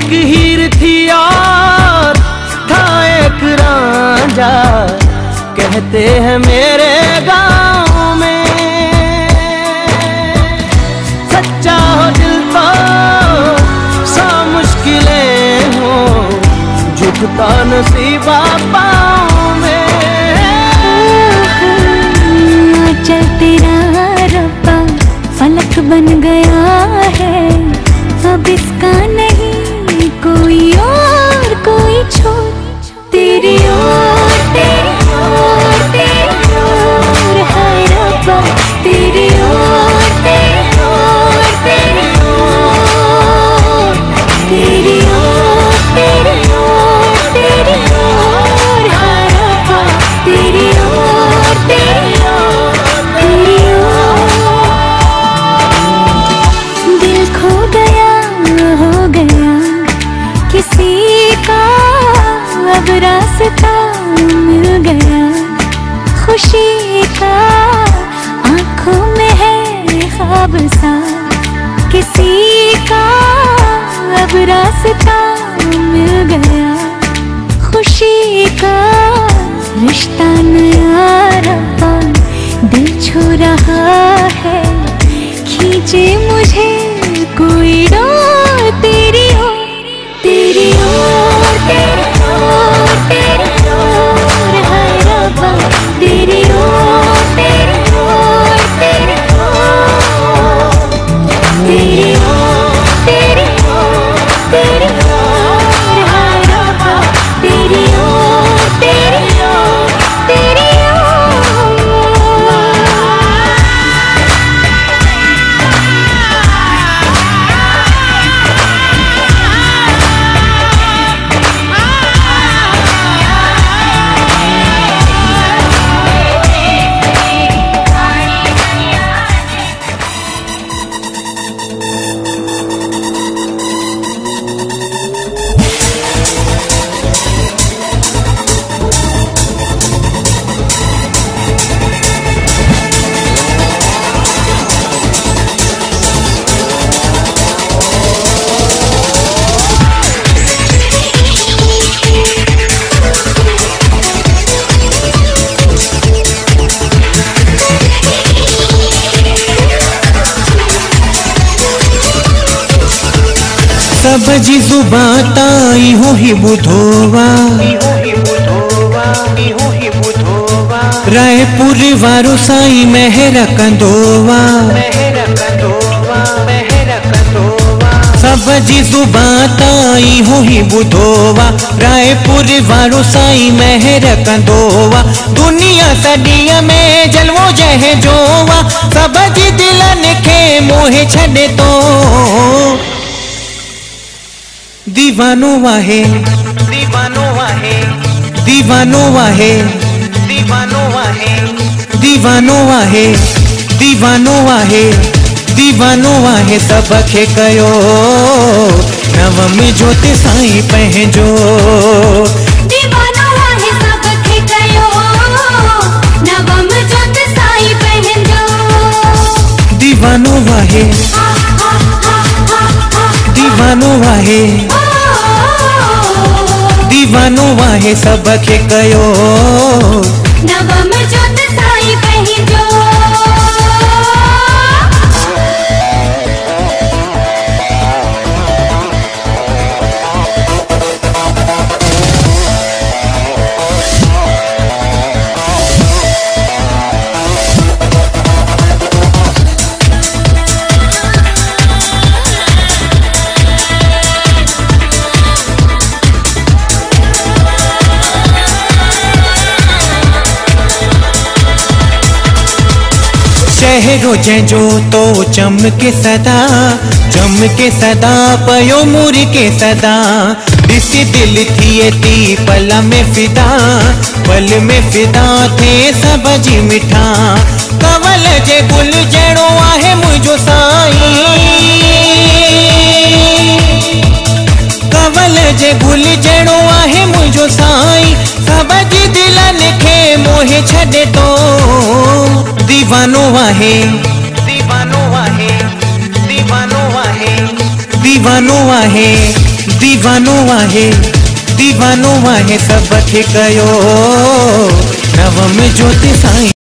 एक हीर थी और था एक रांझा, कहते हैं मेरे गाँव में। सच्चा हो दिल तो सौ मुश्किलें हो, झुकता नसीबा पाँव में। चल तेरा रब्बा फलक बन गया है, अब इसका नहीं कोई और कोई छोड़। तेरी ओर तेरी ओर तेरी ओर है रब्बा, तेरी ओर तेरी ओर तेरी ओर, तेरी ओर तेरी ओर तेरी ओर है रब्बा, तेरी ओर तेरी ओर तेरी ओर। दिल खो गया हो गया किसी का, अब रास्ता मिल गया खुशी का। आंखों में है ख्वाब सा किसी का, अब रास्ता मिल गया खुशी का। रिश्ता नया रब्बा दिल छू रहा है, खींचे मुझे कोई डोर। तेरी ओर तेरी ओर तेरी ओर तेरी ओर है रब्बा, तेरी ओर तेरी ओर तेरी ओर, तेरी ओर तेरी ओर तेरी ओर है रब्बा, तेरी ओर तेरी ओर तेरी ओर। सब जी जुबां ताई हो ही बुधोवा, रायपुर वारो साईं मेहर कंदोवा। सब जी जुबां ताई हो ही बुधोवा, रायपुर वारो साईं मेहर कंदोवा। दुनिया सॾीअ में जलवो जह जोवा, सब जी दिलनि खे मोहे छॾे तो। दीवानो आहे दीवानो आहे दीवानो आहे दीवानो आहे दीवानो आहे दीवानो आहे दीवानो आहे। सब खे कयो नवम जोत साईं पंहिंजो। दीवानो आहे सब खे कयो नवम जोत साईं पंहिंजो। दीवानो आहे दीवानो आहे दीवानो आहे। सब खे कयो नवम जोत साईं पंहिंजो। शहरो जंहिंजो तो चमके सदा, चमके सदा पयो मूर के सदा। ॾिसी दिल थिए थी पल में फिदा, पल में फिदा थे सब जी मिठा। कवल जे गुल जहिड़ो आहे मुंहिंजो साईं, कवल जे गुल जहिड़ो आहे मुंहिंजो साईं। सब जी दिलनि खे मोहे छॾे तो। दीवानो आहे दीवानो आहे दीवानो आहे दीवानो आहे दीवानो आहे सब खे कयो नवम जोत साईं।